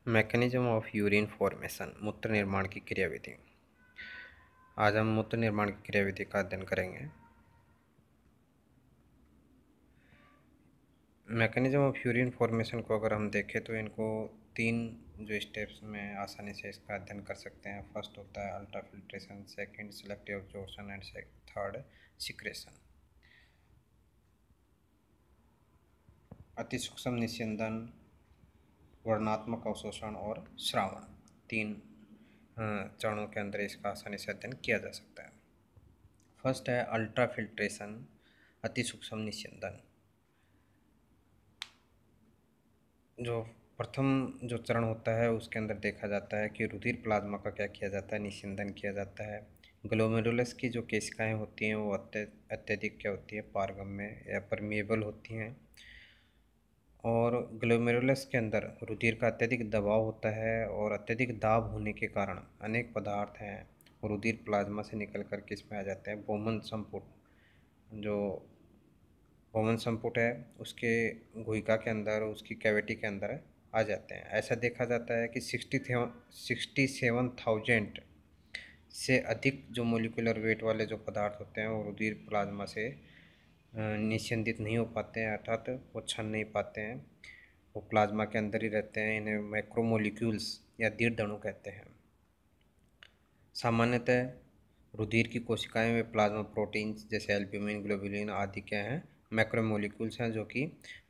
Mechanism of urine formation, मूत्र निर्माण की क्रियाविधि। आज हम मूत्र निर्माण की क्रियाविधि का अध्ययन करेंगे। मैकेनिज्म ऑफ यूरिन फॉर्मेशन को अगर हम देखें तो इनको तीन जो स्टेप्स में आसानी से इसका अध्ययन कर सकते हैं। फर्स्ट होता है ultrafiltration, second selective absorption and third secretion. अति सूक्ष्म निस्यंदन, वर्णनात्मक अवशोषण और श्रावण, तीन चरणों के अंदर इसका आसानी से अध्ययन किया जा सकता है। फर्स्ट है अल्ट्राफिल्ट्रेशन, अति सूक्ष्म निस्यंदन। जो प्रथम जो चरण होता है उसके अंदर देखा जाता है कि रुधिर प्लाज्मा का क्या किया जाता है, निस्यंदन किया जाता है। ग्लोमेरुलस की जो केशिकाएं होती हैं वो अत्यधिक क्या होती है, पारगम्य या परमिएबल होती हैं। और ग्लोमेरुलस के अंदर रुधिर का अत्यधिक दबाव होता है और अत्यधिक दाब होने के कारण अनेक पदार्थ हैं रुधिर प्लाज्मा से निकल कर किस में आ जाते हैं, बोमन संपुट। जो बोमन संपुट है उसके गुहिका के अंदर, उसकी कैविटी के अंदर आ जाते हैं। ऐसा देखा जाता है कि 67,000 से अधिक जो मोलिकुलर वेट वाले जो पदार्थ होते हैं वो रुधिर प्लाज्मा से निस्यंदित नहीं हो पाते हैं, अर्थात वो छन नहीं पाते हैं, वो प्लाज्मा के अंदर ही रहते हैं। इन्हें मैक्रोमोलिक्यूल्स या दीर्घ कहते हैं। सामान्यतः रुधिर की कोशिकाएं में प्लाज्मा प्रोटीन्स जैसे एल्ब्यूमिन, ग्लोबुलिन आदि क्या हैं, मैक्रोमोलिक्यूल्स हैं जो कि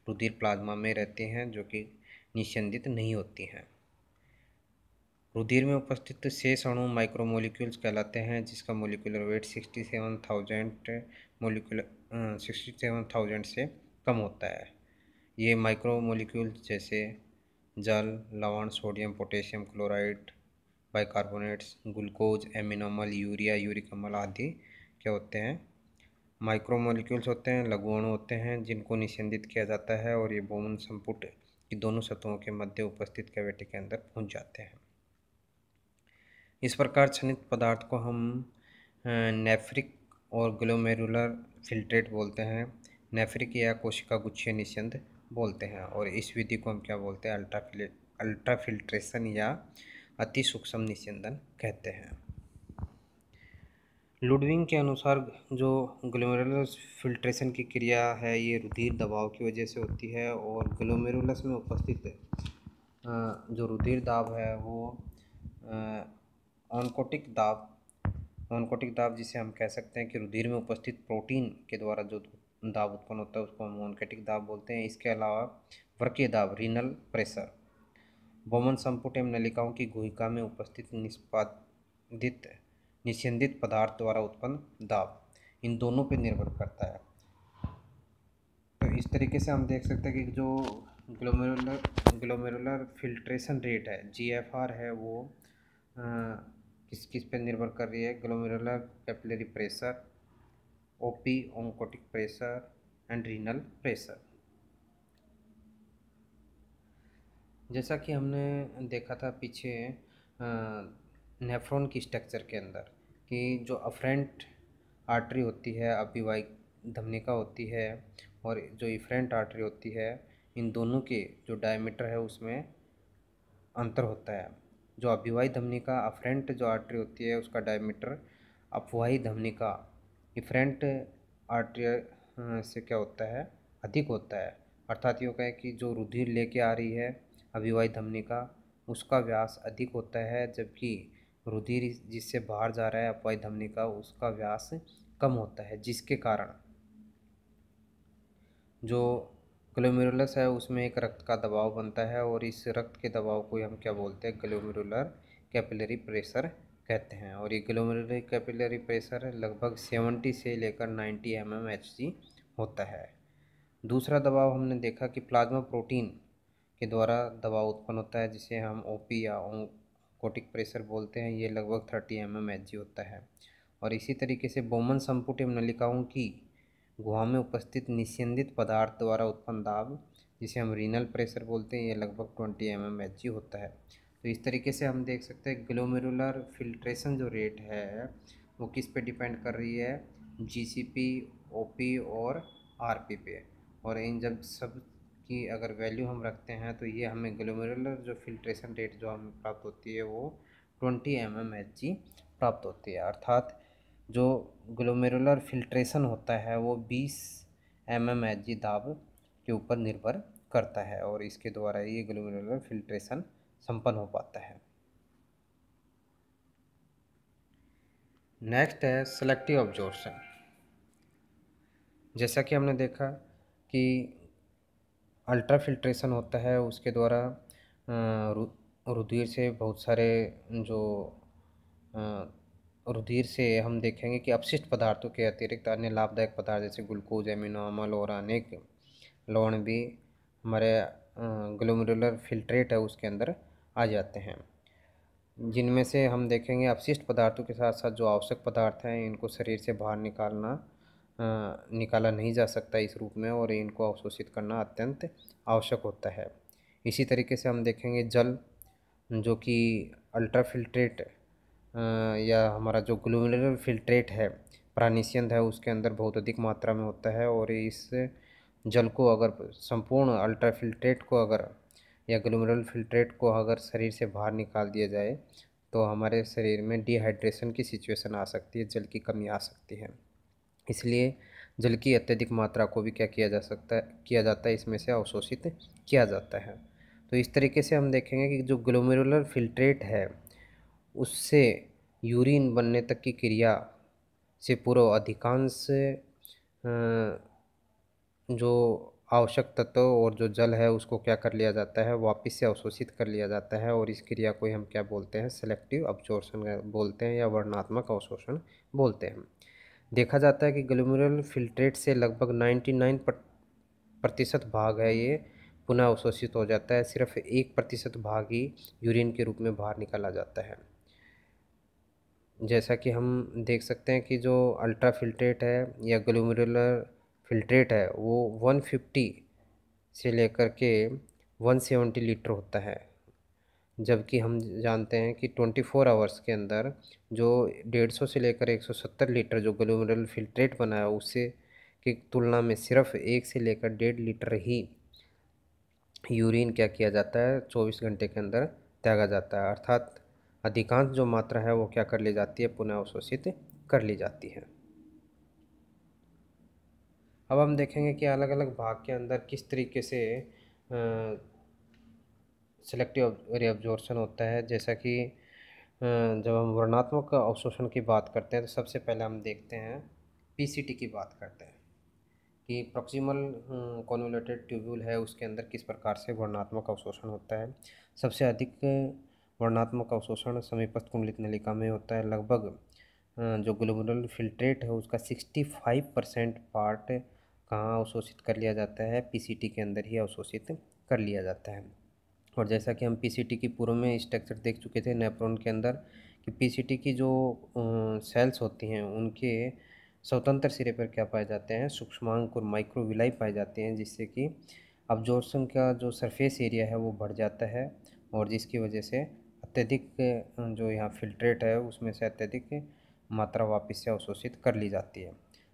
रुधिर प्लाज्मा में रहती हैं, जो कि निस्यंदित नहीं होती हैं। रुधिर में उपस्थित शेष अणु माइक्रोमोलिक्यूल्स कहलाते हैं, जिसका मोलिकुलर वेट 67,000 से कम होता है। ये माइक्रोमोलिक्यूल्स जैसे जल, लवण, sodium, potassium chloride, bicarbonates, glucose, amino अम्ल, यूरिया, यूरिक अम्ल आदि क्या होते हैं, माइक्रोमोलिक्यूल्स होते हैं, लघु अणु होते हैं जिनको निस्यंदित किया जाता है और ये बोमन संपुट की दोनों सतहों के मध्य उपस्थित कैविटी के अंदर पहुंच जाते हैं। इस प्रकार छनित पदार्थ को हम नेफ्रिक और ग्लोमेरुलर फिल्ट्रेट बोलते हैं। नेफ्रिक या कोशिका गुच्छीय निस्यंद बोलते हैं और इस विधि को हम क्या बोलते हैं, अल्ट्राफिल्ट्रेशन या अति सूक्ष्म निस्यंदन कहते हैं। लुडविंग के अनुसार जो ग्लोमेरुलर फिल्ट्रेशन की क्रिया है ये रुधिर दबाव की वजह से होती है और ग्लोमेरुलस में उपस्थित जो रुधिर दाब है वो ऑनकोटिक दाब जिसे हम कह सकते हैं कि रुधिर में उपस्थित प्रोटीन के द्वारा जो दाब उत्पन्न होता है उसको हम ऑनकोटिक दाब बोलते हैं। इसके अलावा वृक्कीय दाब, रीनल प्रेशर, बोमन संपुट एवं नलिकाओं की गुहिका में उपस्थित निस्यंदित पदार्थ द्वारा उत्पन्न दाब, इन दोनों पर निर्भर करता है। तो इस तरीके से हम देख सकते हैं कि जो ग्लोमेरुलर फिल्ट्रेशन रेट है, GFR है, वो किस किस पे निर्भर कर रही है, glomerular capillary pressure, OP oncotic pressure and renal pressure. जैसा कि हमने देखा था पीछे नेफ्रॉन की स्ट्रक्चर के अंदर कि जो अफरेंट आर्टरी होती है, अभिवाहिक धमनिका होती है और जो इफरेंट आर्टरी होती है, इन दोनों के जो डायमीटर है उसमें अंतर होता है। जो अभिवाही धमनिका अफरेंट जो आर्टरी होती है उसका डायमीटर अपवाही धमनिका इफरेंट आर्टरी से क्या होता है, अधिक होता है। अर्थात ये कहें कि जो रुधिर लेके आ रही है अभिवाही धमनिका उसका व्यास अधिक होता है, जबकि रुधिर जिससे बाहर जा रहा है अपवाही धमनिका उसका व्यास कम होता है, जिसके कारण जो ग्लोमेरुलस है उसमें एक रक्त का दबाव बनता है और इस रक्त के दबाव को हम क्या बोलते हैं, ग्लोमेरुलर कैपिलरी प्रेशर कहते हैं। और ये ग्लोमेरुलर कैपिलरी प्रेशर लगभग 70 से लेकर 90 mmHg होता है। दूसरा दबाव हमने देखा कि प्लाज्मा प्रोटीन के द्वारा दबाव उत्पन्न होता है, जिसे हम OP या ऑनकोटिक प्रेशर बोलते हैं। ये लगभग 30 mmHg होता है। और इसी तरीके से बोमन संपुट एवं नलिकाओं की गुहा में उपस्थित निस्यंदित पदार्थ द्वारा उत्पन्न दाब, जिसे हम रीनल प्रेशर बोलते हैं, ये लगभग 20 mmHg होता है। तो इस तरीके से हम देख सकते हैं ग्लोमेरुलर फिल्ट्रेशन जो रेट है वो किस पे डिपेंड कर रही है, GCP, OP और RP पे। और इन जब सब की अगर वैल्यू हम रखते हैं तो ये हमें ग्लोमेरुलर जो फिल्ट्रेशन रेट जो हमें प्राप्त होती है वो 20 mmHg प्राप्त होती है। अर्थात जो ग्लोमेरुलर फिल्ट्रेशन होता है वो 20 mmHg दाब के ऊपर निर्भर करता है और इसके द्वारा ये ग्लोमेरुलर फिल्ट्रेशन संपन्न हो पाता है। नेक्स्ट है सेलेक्टिव अब्जॉर्प्शन। जैसा कि हमने देखा कि अल्ट्रा फिल्ट्रेशन होता है, उसके द्वारा रुधिर से बहुत सारे जो रुधिर से हम देखेंगे कि अपशिष्ट पदार्थों के अतिरिक्त अन्य लाभदायक पदार्थ जैसे ग्लूकोज, एमिनो अम्ल और अनेक लवण भी हमारे ग्लोमेरुलर फिल्ट्रेट है उसके अंदर आ जाते हैं, जिनमें से हम देखेंगे अपशिष्ट पदार्थों के साथ साथ जो आवश्यक पदार्थ हैं इनको शरीर से बाहर निकाला नहीं जा सकता इस रूप में, और इनको अवशोषित करना अत्यंत आवश्यक होता है। इसी तरीके से हम देखेंगे जल, जो कि अल्ट्रा फिल्ट्रेट या हमारा जो ग्लोमेरुलर फिल्ट्रेट है प्राणिशियंत है उसके अंदर बहुत अधिक मात्रा में होता है, और इस जल को अगर संपूर्ण अल्ट्रा फिल्ट्रेट को अगर या ग्लोमेरुलर फिल्ट्रेट को अगर शरीर से बाहर निकाल दिया जाए तो हमारे शरीर में डिहाइड्रेशन की सिचुएशन आ सकती है, जल की कमी आ सकती है। इसलिए जल की अत्यधिक मात्रा को भी क्या किया जाता है इसमें से अवशोषित किया जाता है। तो इस तरीके से हम देखेंगे कि जो ग्लोमेरुलर फिल्ट्रेट है उससे यूरिन बनने तक की क्रिया से पूर्व अधिकांश जो आवश्यक तत्व और जो जल है उसको क्या कर लिया जाता है, वापस से अवशोषित कर लिया जाता है, और इस क्रिया को हम क्या बोलते हैं, सेलेक्टिव अब्जॉर्प्शन बोलते हैं या वर्णनात्मक अवशोषण बोलते हैं। देखा जाता है कि ग्लोमेरुलर फिल्ट्रेट से लगभग 99% भाग है ये पुनः अवशोषित हो जाता है, सिर्फ 1% भाग ही यूरिन के रूप में बाहर निकाला जाता है। जैसा कि हम देख सकते हैं कि जो अल्ट्रा फिल्ट्रेट है या ग्लोमेरुलर फिल्ट्रेट है वो 150 से लेकर के 170 लीटर होता है, जबकि हम जानते हैं कि 24 आवर्स के अंदर जो 150 से लेकर 170 लीटर जो ग्लोमेरुलर फिल्ट्रेट बना है उससे की तुलना में सिर्फ 1 से लेकर 1.5 लीटर ही यूरिन क्या किया जाता है 24 घंटे के अंदर त्यागा जाता है, अर्थात अधिकांश जो मात्रा है वो क्या कर ली जाती है, पुनः अवशोषित कर ली जाती है। अब हम देखेंगे कि अलग अलग भाग के अंदर किस तरीके से सेलेक्टिव रीअब्जॉर्प्शन होता है। जैसा कि जब हम वर्णनात्मक अवशोषण की बात करते हैं तो सबसे पहले हम देखते हैं पीसीटी की बात करते हैं कि प्रॉक्सिमल कॉन्वोल्यूटेड ट्यूब्यूल है उसके अंदर किस प्रकार से वर्णनात्मक अवशोषण होता है। सबसे अधिक वर्णनात्मक अवशोषण समीपस्थ कुंडलित नलिका में होता है। लगभग जो ग्लोमेरुलर फिल्ट्रेट है उसका 65% पार्ट कहाँ अवशोषित कर लिया जाता है, पीसीटी के अंदर ही अवशोषित कर लिया जाता है। और जैसा कि हम पीसीटी की पूर्व में स्ट्रक्चर देख चुके थे नेफ्रॉन के अंदर कि पीसीटी की जो सेल्स होती हैं उनके स्वतंत्र सिरे पर क्या पाए जाते हैं, सूक्ष्मांक और माइक्रोविलाई पाए जाते हैं, जिससे कि अब्जॉर्प्शन का जो सरफेस एरिया है वो बढ़ जाता है और जिसकी वजह से अत्यधिक जो यहाँ फिल्ट्रेट है उसमें से अत्यधिक मात्रा वापस से अवशोषित कर ली जाती है।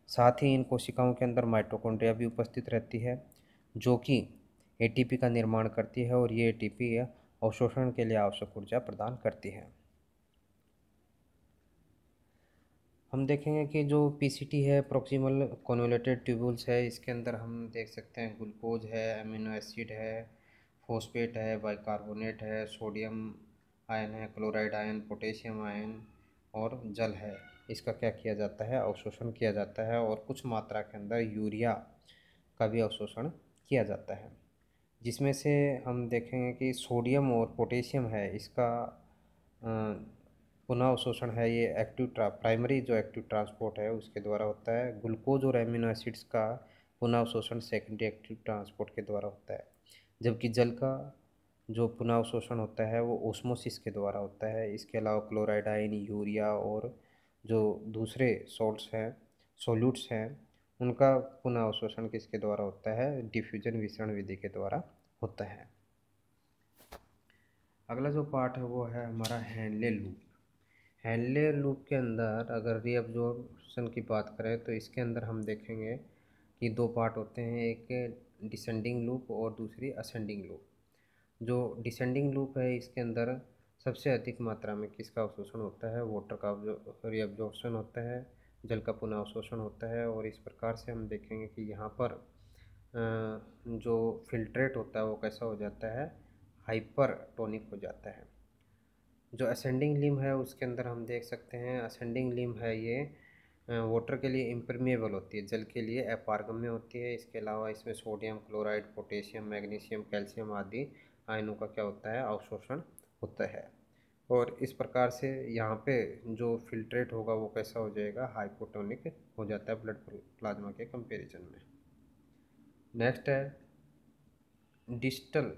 साथ ही इन कोशिकाओं के अंदर माइटोकॉन्ड्रिया भी उपस्थित रहती है जो कि एटीपी का निर्माण करती है और ये एटीपी अवशोषण के लिए आवश्यक ऊर्जा प्रदान करती है। हम देखेंगे कि जो पीसीटी है प्रॉक्सिमल कॉन्वोल्यूटेड ट्यूब्यूल्स है, इसके अंदर हम देख सकते हैं ग्लूकोज है, अमीनो एसिड है, फॉस्फेट है, बाइकार्बोनेट है, सोडियम आयन है, क्लोराइड आयन, पोटेशियम आयन और जल है। इसका क्या किया जाता है, अवशोषण किया जाता है और कुछ मात्रा के अंदर यूरिया का भी अवशोषण किया जाता है, जिसमें से हम देखेंगे कि सोडियम और पोटेशियम है इसका पुनः अवशोषण है ये प्राइमरी जो एक्टिव ट्रांसपोर्ट है उसके द्वारा होता है। ग्लूकोज और एमिनो एसिड्स का पुनः अवशोषण सेकेंडरी एक्टिव ट्रांसपोर्ट के द्वारा होता है, जबकि जल का जो पुनः अवशोषण होता है वो ओस्मोसिस के द्वारा होता है। इसके अलावा क्लोराइड आयन, यूरिया और जो दूसरे सोल्यूट्स हैं उनका पुनः अवशोषण किसके द्वारा होता है, डिफ्यूजन विसरण विधि के द्वारा होता है। अगला जो पार्ट है वो है हमारा हेनले लूप। हेनले लूप के अंदर अगर रीअब्जॉर्प्शन की बात करें तो इसके अंदर हम देखेंगे कि दो पार्ट होते हैं, एक डिसेंडिंग लूप और दूसरी असेंडिंग लूप। जो डिसेंडिंग लूप है इसके अंदर सबसे अधिक मात्रा में किसका अवशोषण होता है, वाटर का रीअब्जॉर्प्शन होता है, जल का पुनः अवशोषण होता है। और इस प्रकार से हम देखेंगे कि यहाँ पर जो फिल्ट्रेट होता है वो कैसा हो जाता है, हाइपरटोनिक हो जाता है। जो असेंडिंग लिम्ब है उसके अंदर हम देख सकते हैं, असेंडिंग लिम्ब है ये वाटर के लिए इम्परमेबल होती है, जल के लिए अपारगम्य होती है। इसके अलावा इसमें sodium chloride, potassium, magnesium, calcium आदि आयनों का क्या होता है, अवशोषण होता है। और इस प्रकार से यहाँ पे जो फिल्ट्रेट होगा वो कैसा हो जाएगा, हाइपोटोनिक हो जाता है ब्लड प्लाज्मा के कंपैरिजन में। नेक्स्ट है डिस्टल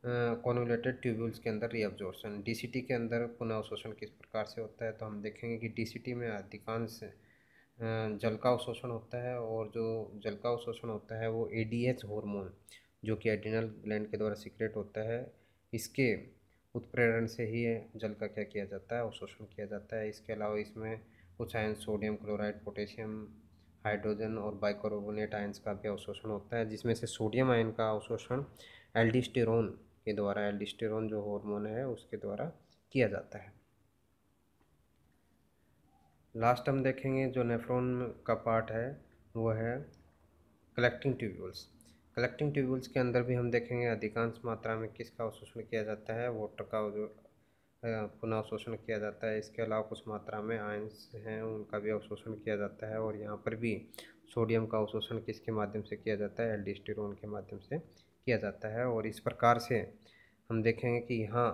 कॉन्वोल्यूटेड ट्यूब्यूल्स के अंदर रीअब्जॉर्प्शन। डीसीटी के अंदर पुनः अवशोषण किस प्रकार से होता है, तो हम देखेंगे कि डीसीटी में अधिकांश जल का अवशोषण होता है। और जो जल का अवशोषण होता है वो एडीएच हार्मोन जो कि एड्रिनल ग्लैंड के द्वारा सीक्रेट होता है, इसके उत्प्रेरण से ही जल का क्या किया जाता है, अवशोषण किया जाता है। इसके अलावा इसमें कुछ ion sodium chloride, potassium, hydrogen और बाइकार्बोनेट आयंस का भी अवशोषण होता है, जिसमें से सोडियम आयन का अवशोषण एल्डोस्टेरोन के द्वारा, एल्डोस्टेरोन जो हार्मोन है उसके द्वारा किया जाता है। लास्ट हम देखेंगे जो नेफ्रॉन का पार्ट है वो है कलेक्टिंग ट्यूब्यूल्स। कलेक्टिंग ट्यूब्यूल्स के अंदर भी हम देखेंगे अधिकांश मात्रा में किसका अवशोषण किया जाता है, वाटर का जो पुनः अवशोषण किया जाता है। इसके अलावा कुछ मात्रा में आयंस हैं उनका भी अवशोषण किया जाता है। और यहाँ पर भी सोडियम का अवशोषण किसके माध्यम से किया जाता है, एल्डोस्टेरोन के माध्यम से किया जाता है। और इस प्रकार से हम देखेंगे कि यहाँ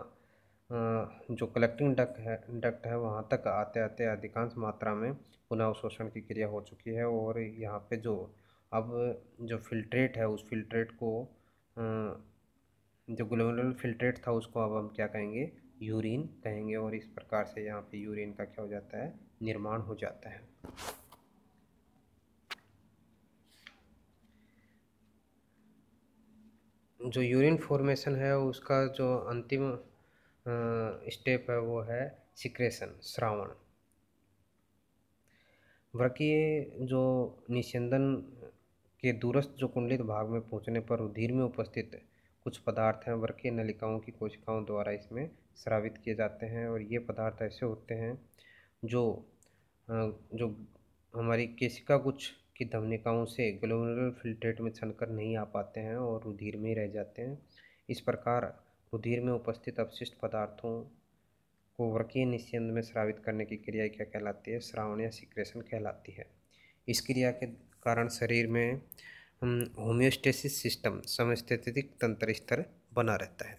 जो कलेक्टिंग डक्ट है वहाँ तक आते आते अधिकांश मात्रा में पुनः अवशोषण की क्रिया हो चुकी है। और यहाँ पे जो अब जो फिल्ट्रेट है उस फिल्ट्रेट को जो ग्लोमेरुलर फिल्ट्रेट था उसको अब हम क्या कहेंगे, यूरिन कहेंगे। और इस प्रकार से यहाँ पे यूरिन का क्या हो जाता है, निर्माण हो जाता है। जो यूरिन फॉर्मेशन है उसका जो अंतिम स्टेप है वो है सिक्रेशन, स्रावण। वृकीय जो निस्यंदन के दूरस्थ जो कुंडलित भाग में पहुंचने पर रुधिर में उपस्थित कुछ पदार्थ हैं वृकीय नलिकाओं की कोशिकाओं द्वारा इसमें स्रावित किए जाते हैं। और ये पदार्थ ऐसे होते हैं जो जो हमारी केशिका गुच्छ की धमनिकाओं से ग्लोमेरुलर फिल्ट्रेट में छनकर नहीं आ पाते हैं और रुधिर में ही रह जाते हैं। इस प्रकार रुधिर में उपस्थित अपशिष्ट पदार्थों को वृकीय निस्यंद में स्रावित करने की क्रिया क्या कहलाती है, स्रावण या सिक्रेशन कहलाती है। इस क्रिया के कारण शरीर में होमियोस्टेसिस सिस्टम, समस्थैतिक तंत्र स्तर बना रहता है।